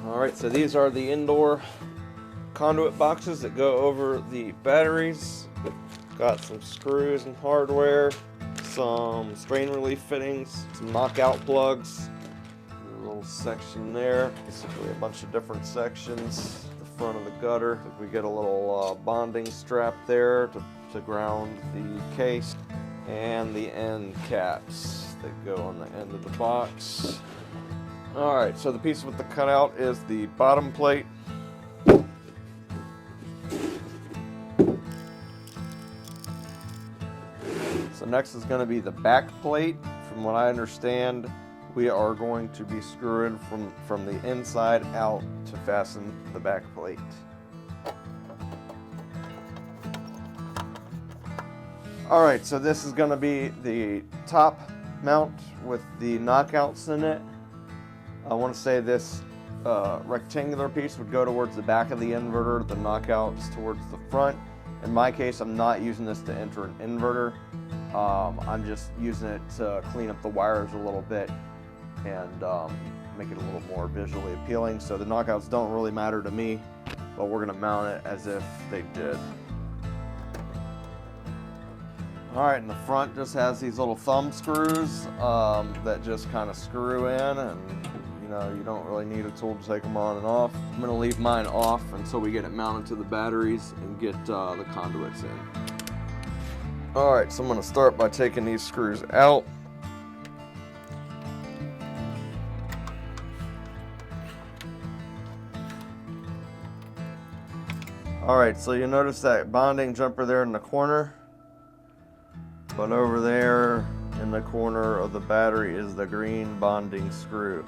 Alright, so these are the indoor conduit boxes that go over the batteries. Got some screws and hardware, some strain relief fittings, some knockout plugs, a little section there, basically a bunch of different sections. The front of the gutter, we get a little bonding strap there to ground the case, and the end caps that go on the end of the box. Alright, so the piece with the cutout is the bottom plate. So next is going to be the back plate. From what I understand, we are going to be screwing from the inside out to fasten the back plate. Alright, so this is going to be the top mount with the knockouts in it. I want to say this rectangular piece would go towards the back of the inverter, the knockouts towards the front. In my case, I'm not using this to enter an inverter. I'm just using it to clean up the wires a little bit and make it a little more visually appealing. So the knockouts don't really matter to me, but we're going to mount it as if they did. Alright, and the front just has these little thumb screws that just kind of screw in, and you don't really need a tool to take them on and off. I'm going to leave mine off until we get it mounted to the batteries and get the conduits in. Alright, so I'm going to start by taking these screws out. Alright, so you notice that bonding jumper there in the corner, but over there in the corner of the battery is the green bonding screw.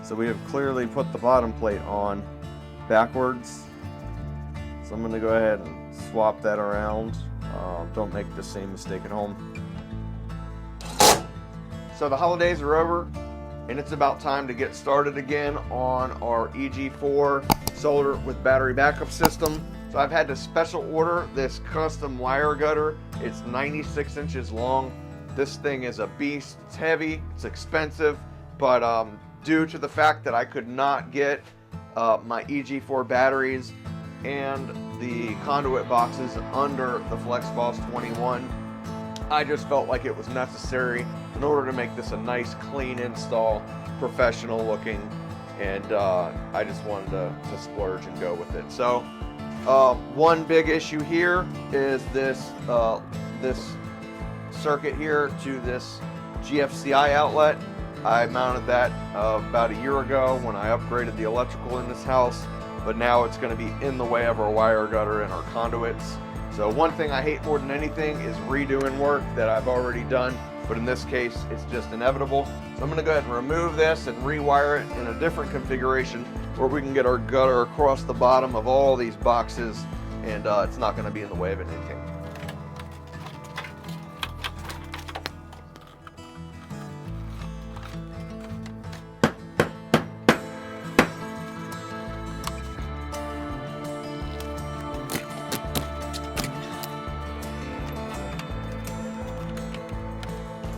So we have clearly put the bottom plate on backwards. So I'm going to go ahead and swap that around. Don't make the same mistake at home. So the holidays are over, and it's about time to get started again on our EG4 solar with battery backup system. So I've had to special order this custom wire gutter. It's 96 inches long. This thing is a beast. It's heavy, it's expensive, but due to the fact that I could not get my EG4 batteries and the conduit boxes under the FlexBoss21, I just felt like it was necessary in order to make this a nice, clean install, professional looking, and I just wanted to splurge and go with it. So one big issue here is this circuit here to this GFCI outlet. I mounted that about a year ago when I upgraded the electrical in this house, but now it's going to be in the way of our wire gutter and our conduits. So one thing I hate more than anything is redoing work that I've already done, but in this case it's just inevitable. So I'm going to go ahead and remove this and rewire it in a different configuration where we can get our gutter across the bottom of all these boxes, and it's not going to be in the way of anything.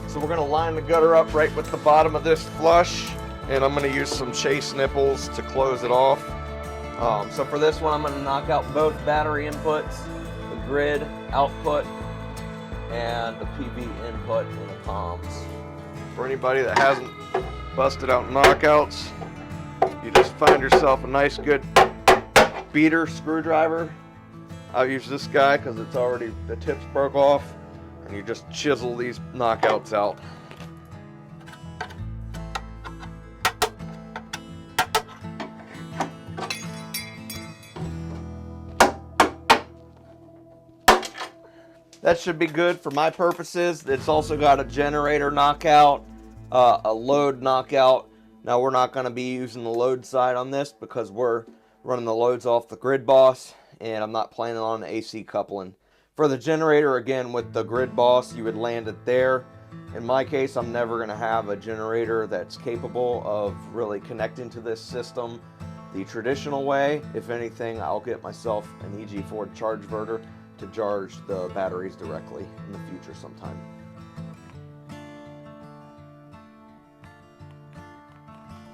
So we're going to line the gutter up right with the bottom of this flush, and I'm going to use some chase nipples to close it off. So for this one, I'm going to knock out both battery inputs, the grid output, and the PV input in the comms. For anybody that hasn't busted out knockouts, you just find yourself a nice good beater screwdriver. I'll use this guy because it's already, the tips broke off. And you just chisel these knockouts out. That should be good for my purposes. It's also got a generator knockout, a load knockout. Now we're not going to be using the load side on this because we're running the loads off the GridBoss, and I'm not planning on AC coupling. For the generator, again, with the GridBoss, you would land it there. In my case, I'm never going to have a generator that's capable of really connecting to this system the traditional way. If anything, I'll get myself an EG4 charge inverter to charge the batteries directly in the future sometime.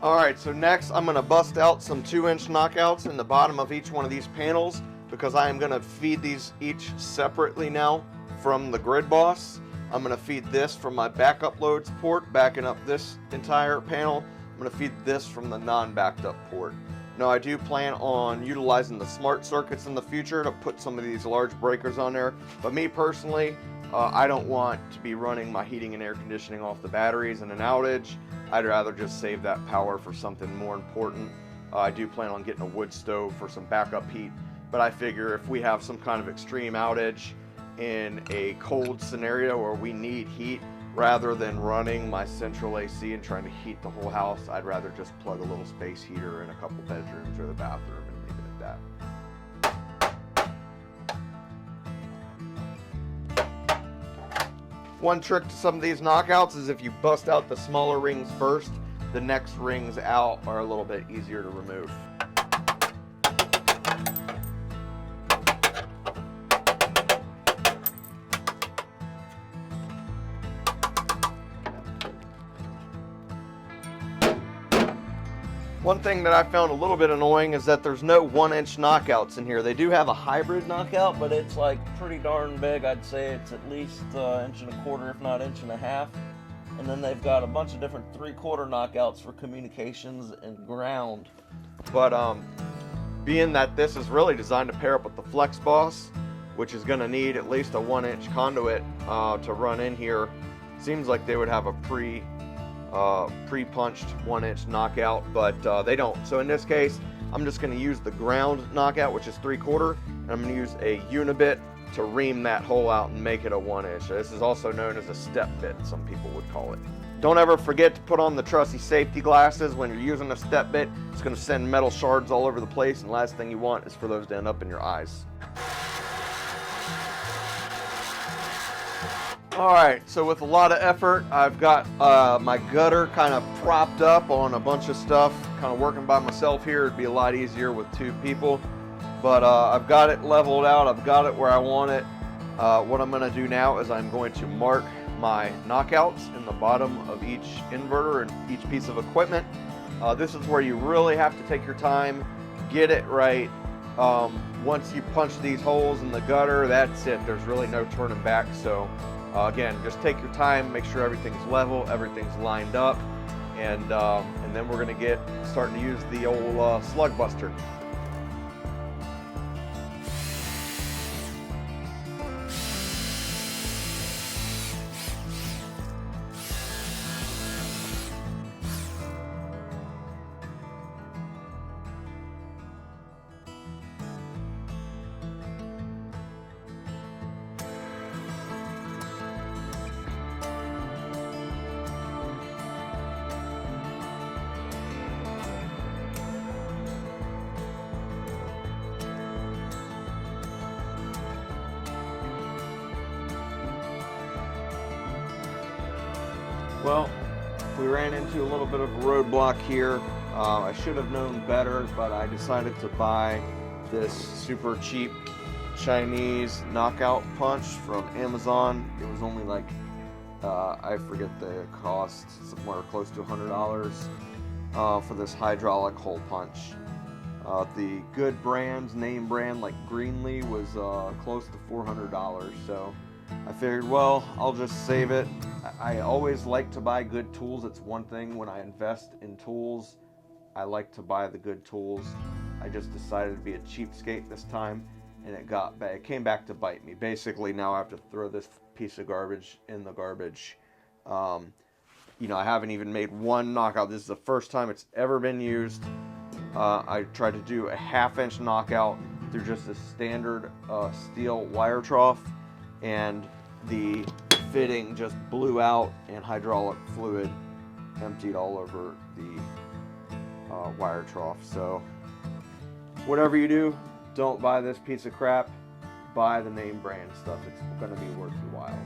All right, so next I'm gonna bust out some 2-inch knockouts in the bottom of each one of these panels because I am gonna feed these each separately now from the GridBoss. I'm gonna feed this from my backup loads port, backing up this entire panel. I'm gonna feed this from the non-backed up port. Now I do plan on utilizing the smart circuits in the future to put some of these large breakers on there, but me personally, I don't want to be running my heating and air conditioning off the batteries in an outage. I'd rather just save that power for something more important. I do plan on getting a wood stove for some backup heat, but I figure if we have some kind of extreme outage in a cold scenario where we need heat, rather than running my central AC and trying to heat the whole house, I'd rather just plug a little space heater in a couple bedrooms or the bathroom and leave it at that. One trick to some of these knockouts is if you bust out the smaller rings first, the next rings out are a little bit easier to remove. One thing that I found a little bit annoying is that there's no 1-inch knockouts in here. They do have a hybrid knockout, but it's like pretty darn big. I'd say it's at least 1.25 inches, if not 1.5 inches. And then they've got a bunch of different 3/4 knockouts for communications and ground. But being that this is really designed to pair up with the FlexBoss, which is going to need at least a 1-inch conduit to run in here, seems like they would have a pre-punched 1-inch knockout, but they don't. So in this case, I'm just going to use the ground knockout, which is 3/4, and I'm going to use a unibit to ream that hole out and make it a 1-inch. This is also known as a step bit, some people would call it. Don't ever forget to put on the trusty safety glasses when you're using a step bit. It's going to send metal shards all over the place, and the last thing you want is for those to end up in your eyes. Alright, so with a lot of effort, I've got my gutter kind of propped up on a bunch of stuff. Kind of working by myself here. It'd be a lot easier with 2 people. But I've got it leveled out. I've got it where I want it. What I'm going to do now is I'm going to mark my knockouts in the bottom of each inverter and each piece of equipment. This is where you really have to take your time, get it right. Once you punch these holes in the gutter, that's it. There's really no turning back. So again, just take your time, make sure everything's level, everything's lined up, and then we're going to get starting to use the old Slug-Buster. Well, we ran into a little bit of a roadblock here. I should have known better, but I decided to buy this super cheap Chinese knockout punch from Amazon. It was only like, I forget the cost, somewhere close to $100 for this hydraulic hole punch. The good brands, name brand like Greenlee was close to $400, so I figured, well, I'll just save it. I always like to buy good tools. It's one thing when I invest in tools, I like to buy the good tools. I just decided to be a cheapskate this time, and it came back to bite me. Basically, now I have to throw this piece of garbage in the garbage. You know, I haven't even made one knockout. This is the first time it's ever been used. I tried to do a 1/2-inch knockout through just a standard steel wire trough, and the fitting just blew out and hydraulic fluid emptied all over the wire trough. So whatever you do, don't buy this piece of crap. Buy the name brand stuff. It's going to be worth your while.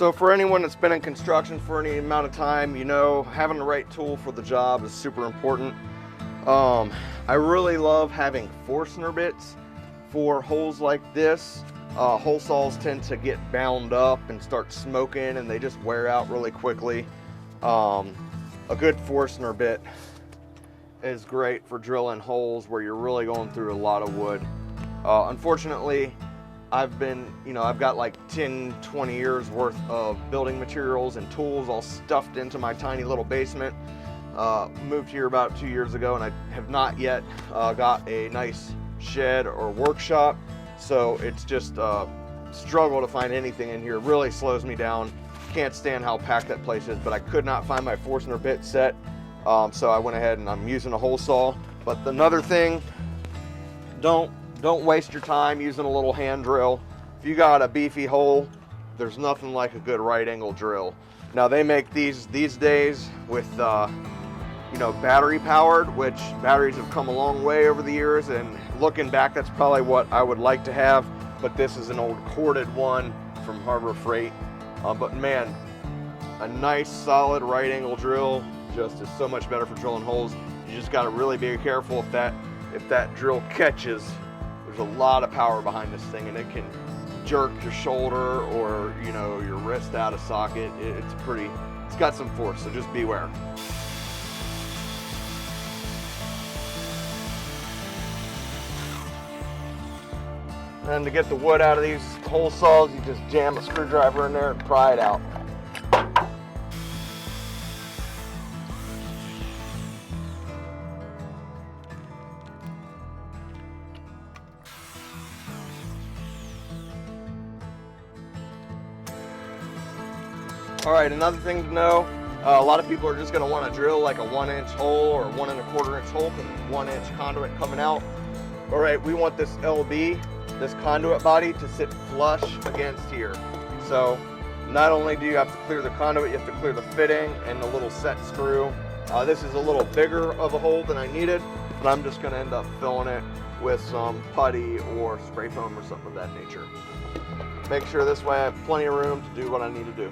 So for anyone that's been in construction for any amount of time, you know, having the right tool for the job is super important. I really love having Forstner bits for holes like this. Hole saws tend to get bound up and start smoking, and they just wear out really quickly. A good Forstner bit is great for drilling holes where you're really going through a lot of wood. Unfortunately, I've got like 10, 20 years worth of building materials and tools all stuffed into my tiny little basement. Moved here about 2 years ago, and I have not yet got a nice shed or workshop. So it's just a struggle to find anything in here. It really slows me down. Can't stand how packed that place is, but I could not find my Forstner bit set. So I went ahead and I'm using a hole saw. But another thing, don't waste your time using a little hand drill. If you got a beefy hole, there's nothing like a good right angle drill. Now they make these days with battery powered, which batteries have come a long way over the years, and looking back, that's probably what I would like to have, but this is an old corded one from Harbor Freight. But man, a nice solid right angle drill just is so much better for drilling holes. You just got to really be careful if that drill catches. There's a lot of power behind this thing, and it can jerk your shoulder or your wrist out of socket. It's got some force, so just beware. And to get the wood out of these hole saws, you just jam a screwdriver in there and pry it out. All right, another thing to know, a lot of people are just gonna wanna drill like a 1-inch hole or 1 1/4 inch hole because it's 1-inch conduit coming out. All right, we want this LB, this conduit body, to sit flush against here. So not only do you have to clear the conduit, you have to clear the fitting and the little set screw. This is a little bigger of a hole than I needed, but I'm just gonna end up filling it with some putty or spray foam or something of that nature. Make sure this way I have plenty of room to do what I need to do.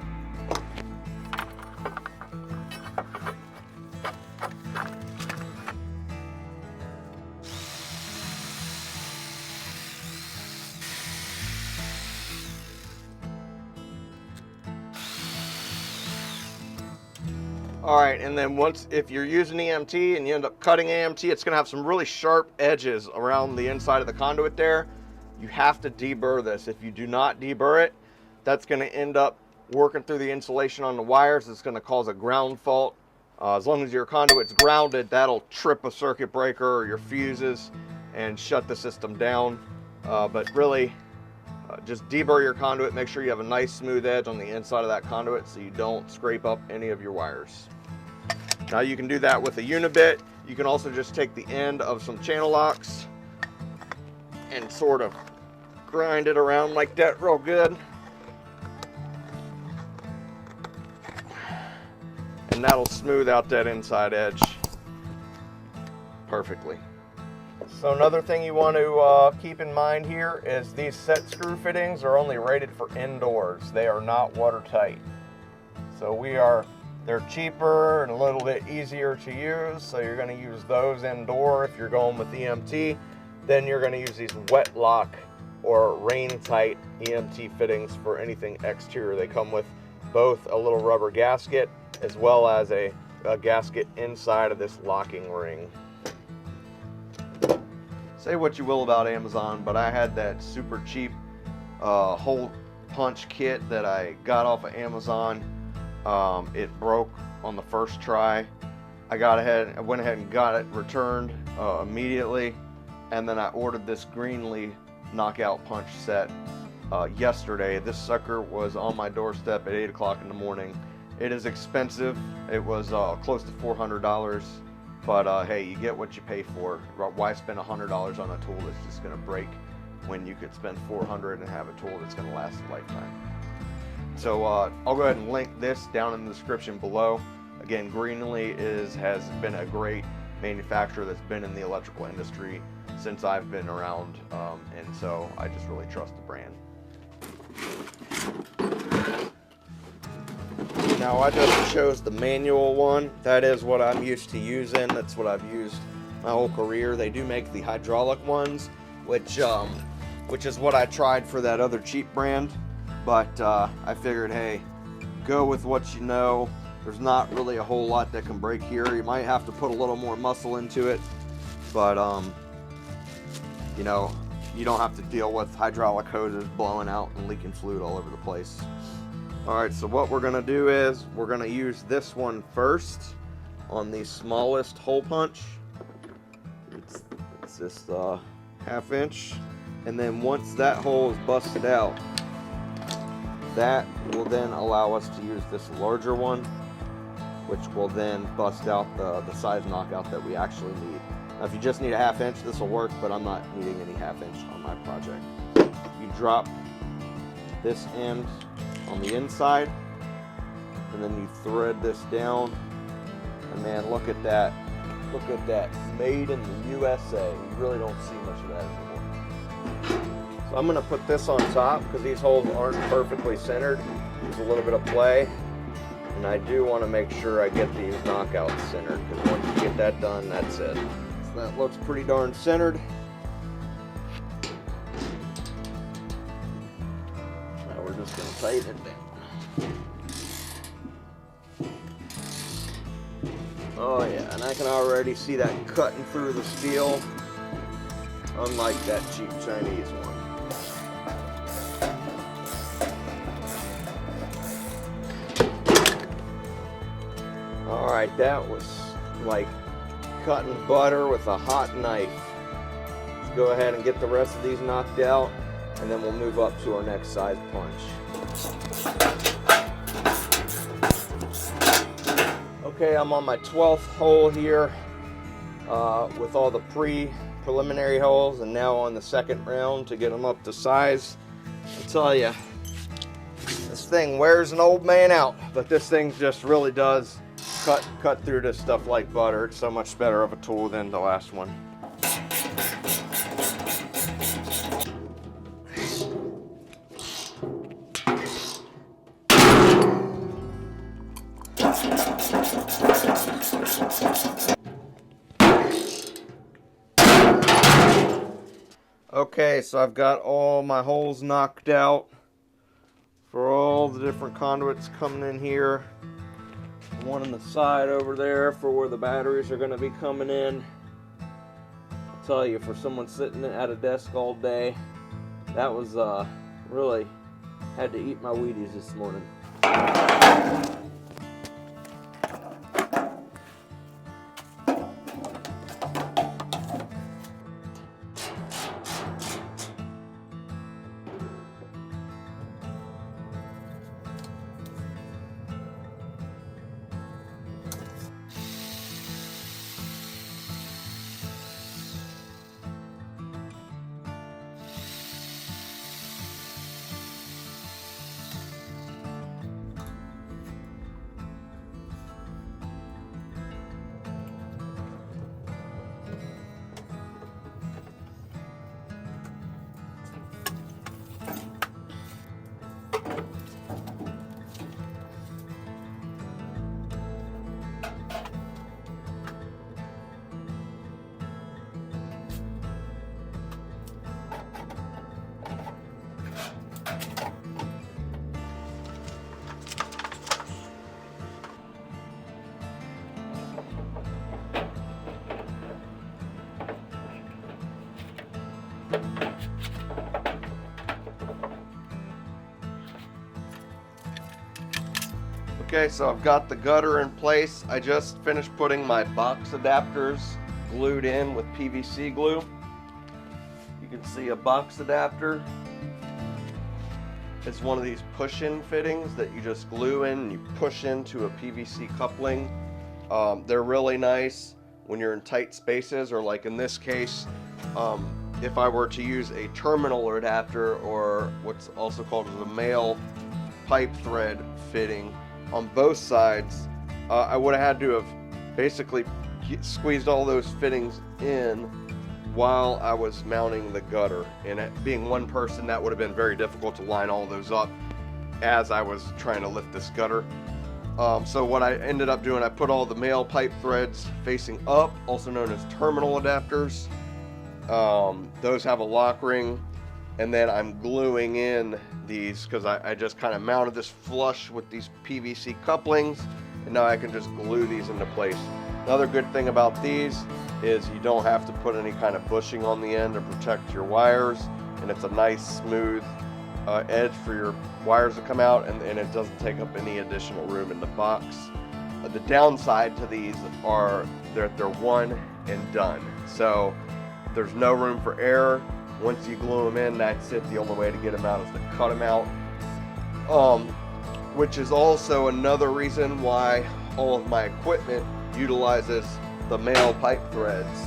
All right, and then if you're using EMT and you end up cutting EMT, it's gonna have some really sharp edges around the inside of the conduit there. You have to deburr this. If you do not deburr it, that's gonna end up working through the insulation on the wires. It's gonna cause a ground fault. As long as your conduit's grounded, that'll trip a circuit breaker or your fuses and shut the system down. But really, just deburr your conduit. Make sure you have a nice smooth edge on the inside of that conduit so you don't scrape up any of your wires. Now you can do that with a unibit. You can also just take the end of some channel locks and sort of grind it around like that real good. And that'll smooth out that inside edge perfectly. So another thing you want to keep in mind here is these set screw fittings are only rated for indoors. They are not watertight. So they're cheaper and a little bit easier to use. So you're going to use those indoor if you're going with EMT. Then you're going to use these wet lock or rain tight EMT fittings for anything exterior. They come with both a little rubber gasket as well as a gasket inside of this locking ring. Say what you will about Amazon, but I had that super cheap hole punch kit that I got off of Amazon. It broke on the first try. I went ahead and got it returned immediately, and then I ordered this Greenlee knockout punch set yesterday. This sucker was on my doorstep at 8 o'clock in the morning. It is expensive. It was close to $400. But hey, you get what you pay for. Why spend $100 on a tool that's just going to break when you could spend $400 and have a tool that's going to last a lifetime? So I'll go ahead and link this down in the description below. Again, Greenlee has been a great manufacturer that's been in the electrical industry since I've been around, and so I just really trust the brand. Now I just chose the manual one. That is what I'm used to using. That's what I've used my whole career. They do make the hydraulic ones, which is what I tried for that other cheap brand. But I figured, hey, go with what you know. There's not really a whole lot that can break here. You might have to put a little more muscle into it, but you know, you don't have to deal with hydraulic hoses blowing out and leaking fluid all over the place. Alright, so what we're going to do is we're going to use this one first on the smallest hole punch. It's this 1/2 inch. And then once that hole is busted out, that will then allow us to use this larger one, which will then bust out the size knockout that we actually need. Now, if you just need a 1/2 inch, this will work, but I'm not needing any 1/2 inch on my project. You drop this end on the inside, and then you thread this down, and man, look at that. Look at that. Made in the USA. You really don't see much of that anymore. So I'm going to put this on top because these holes aren't perfectly centered. There's a little bit of play, and I do want to make sure I get these knockouts centered, because once you get that done, that's it. So that looks pretty darn centered. Now we're just going to tighten it down. Oh yeah, and I can already see that cutting through the steel, unlike that cheap Chinese one. Alright, that was like cutting butter with a hot knife. Let's go ahead and get the rest of these knocked out, and then we'll move up to our next size punch. Okay, I'm on my 12th hole here with all the preliminary holes, and now on the second round to get them up to size. I tell you, this thing wears an old man out, but this thing just really does cut through to stuff like butter. It's so much better of a tool than the last one. Okay, so I've got all my holes knocked out for all the different conduits coming in here. One on the side over there for where the batteries are going to be coming in. I'll tell you, for someone sitting at a desk all day, that was really had to eat my Wheaties this morning. Okay, so I've got the gutter in place. I just finished putting my box adapters glued in with PVC glue. You can see a box adapter. It's one of these push-in fittings that you just glue in and you push into a PVC coupling. They're really nice when you're in tight spaces, or like in this case, if I were to use a terminal adapter, or what's also called as a male pipe thread fitting on both sides, I would have had to have basically squeezed all those fittings in while I was mounting the gutter. And it being one person, that would have been very difficult to line all those up as I was trying to lift this gutter. So what I ended up doing, I put all the male pipe threads facing up, also known as terminal adapters. Those have a lock ring, and then I'm gluing in these because I just kind of mounted this flush with these PVC couplings, and now I can just glue these into place. Another good thing about these is you don't have to put any kind of bushing on the end to protect your wires, and it's a nice smooth edge for your wires to come out, and it doesn't take up any additional room in the box. The downside to these are they're one and done, so there's no room for error. Once you glue them in, that's it. The only way to get them out is to cut them out, which is also another reason why all of my equipment utilizes the male pipe threads,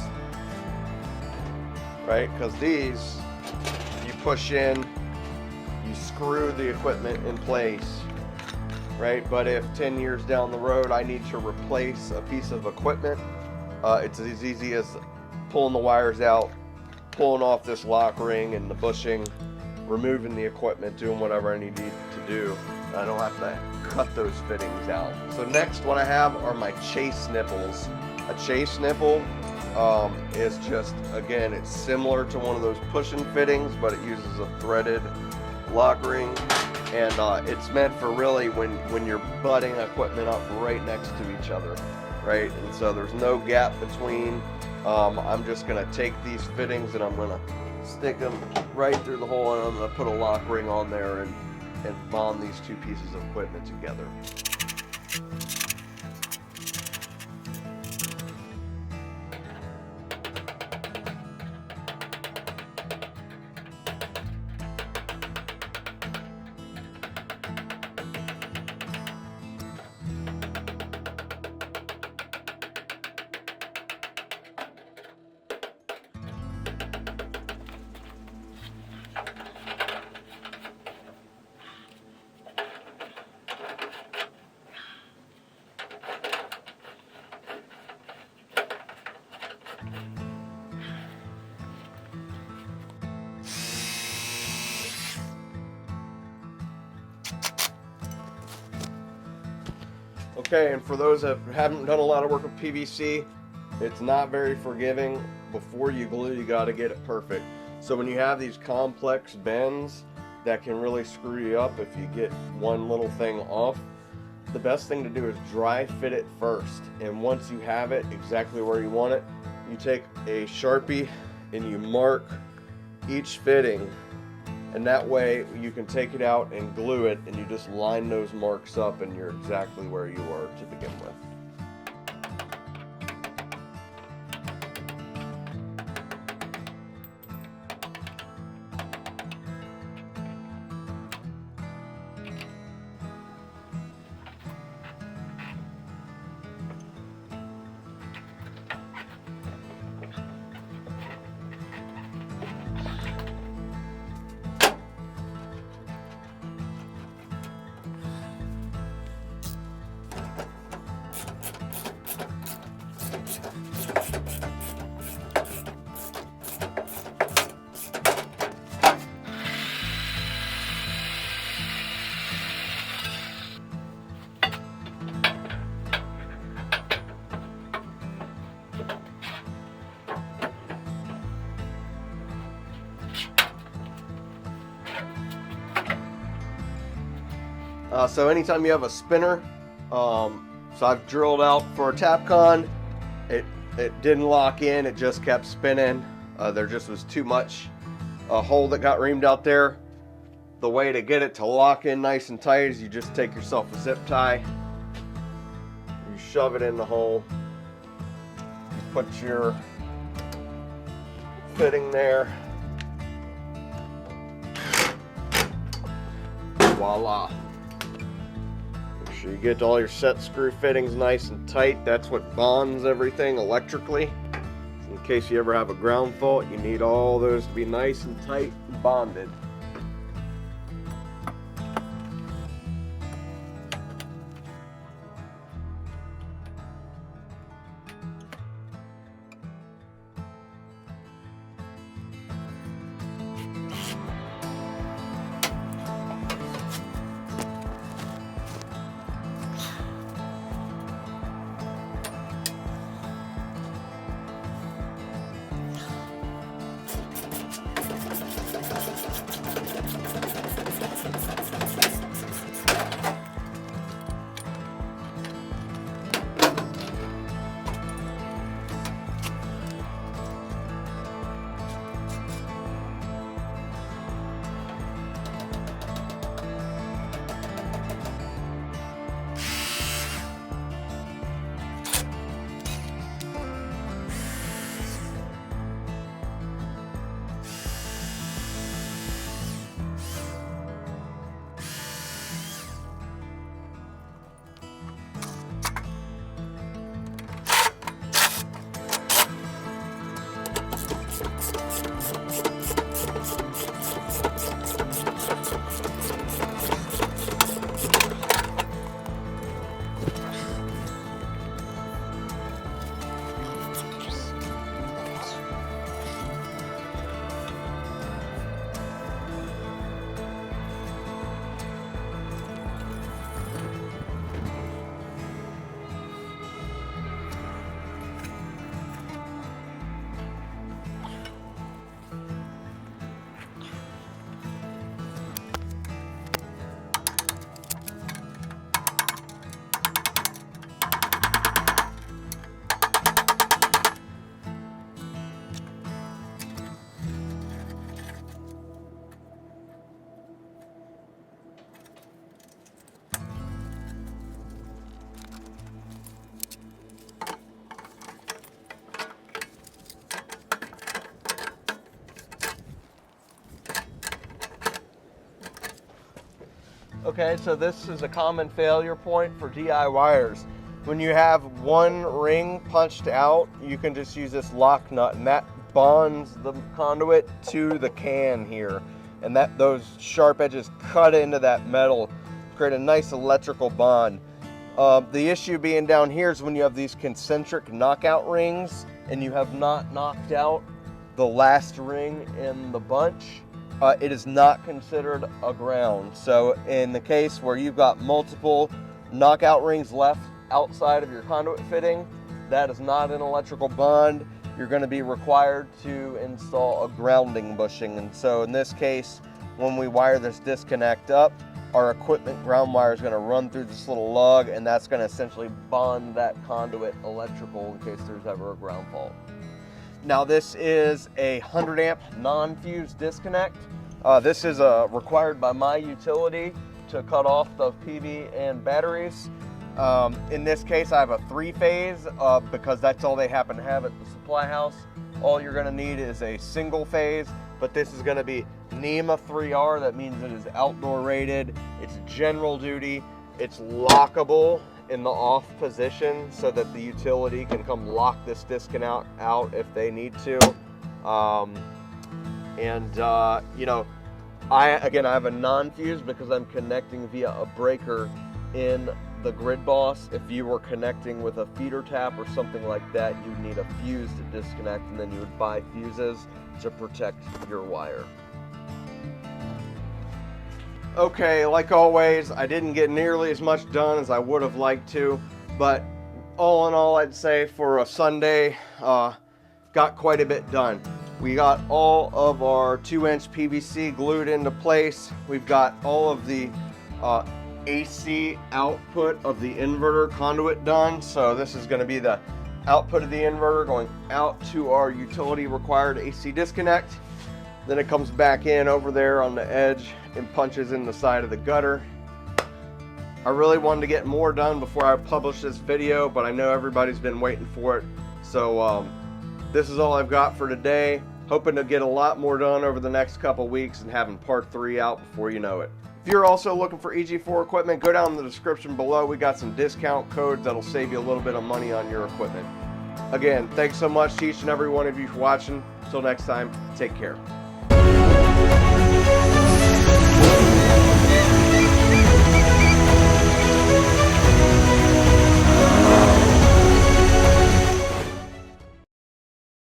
right? Because these, you push in, you screw the equipment in place, right? But if 10 years down the road I need to replace a piece of equipment, it's as easy as pulling the wires out, pulling off this lock ring and the bushing, removing the equipment, doing whatever I need to do. I don't have to cut those fittings out. So next, what I have are my chase nipples. A chase nipple is just, again, it's similar to one of those push-in fittings, but it uses a threaded lock ring, and it's meant for really when you're butting equipment up right next to each other, right? And so there's no gap between. I'm just gonna take these fittings and I'm gonna stick them right through the hole, and I'm gonna put a lock ring on there and bond these two pieces of equipment together. Okay, and for those that haven't done a lot of work with PVC, it's not very forgiving. Before you glue, you got to get it perfect. So when you have these complex bends that can really screw you up if you get one little thing off, the best thing to do is dry fit it first. And once you have it exactly where you want it, you take a Sharpie and you mark each fitting, and that way you can take it out and glue it, and you just line those marks up and you're exactly where you were to begin with. So anytime you have a spinner, so I've drilled out for a Tapcon, it didn't lock in, it just kept spinning. There just was too much hole that got reamed out there. The way to get it to lock in nice and tight is you just take yourself a zip tie, you shove it in the hole, you put your fitting there, voila. Make sure you get all your set screw fittings nice and tight. That's what bonds everything electrically. In case you ever have a ground fault, you need all those to be nice and tight and bonded. Okay, so this is a common failure point for DIYers. When you have one ring punched out, you can just use this lock nut, and that bonds the conduit to the can here. And those sharp edges cut into that metal, create a nice electrical bond. The issue being down here is when you have these concentric knockout rings and you have not knocked out the last ring in the bunch, it is not considered a ground. So in the case where you've got multiple knockout rings left outside of your conduit fitting, that is not an electrical bond. You're going to be required to install a grounding bushing. And so in this case, when we wire this disconnect up, our equipment ground wire is going to run through this little lug, and that's going to essentially bond that conduit electrical in case there's ever a ground fault. Now this is a 100 amp non-fused disconnect. This is required by my utility to cut off the PV and batteries. In this case, I have a 3-phase because that's all they happen to have at the supply house. All you're going to need is a single phase, but this is going to be NEMA 3R. That means it is outdoor rated. It's general duty. It's lockable in the off position so that the utility can come lock this disconnect out if they need to. You know, I have a non-fuse because I'm connecting via a breaker in the GridBoss. If you were connecting with a feeder tap or something like that, you'd need a fuse to disconnect, and then you would buy fuses to protect your wire. Okay, like always, I didn't get nearly as much done as I would have liked to, but all in all, I'd say for a Sunday, got quite a bit done. We got all of our 2-inch PVC glued into place. We've got all of the AC output of the inverter conduit done. So this is going to be the output of the inverter going out to our utility required AC disconnect. Then it comes back in over there on the edge and punches in the side of the gutter. I really wanted to get more done before I publish this video, but I know everybody's been waiting for it. So this is all I've got for today. Hoping to get a lot more done over the next couple weeks and having part 3 out before you know it. If you're also looking for EG4 equipment, go down in the description below. We got some discount codes that'll save you a little bit of money on your equipment. Again, thanks so much to each and every one of you for watching. Until next time, take care.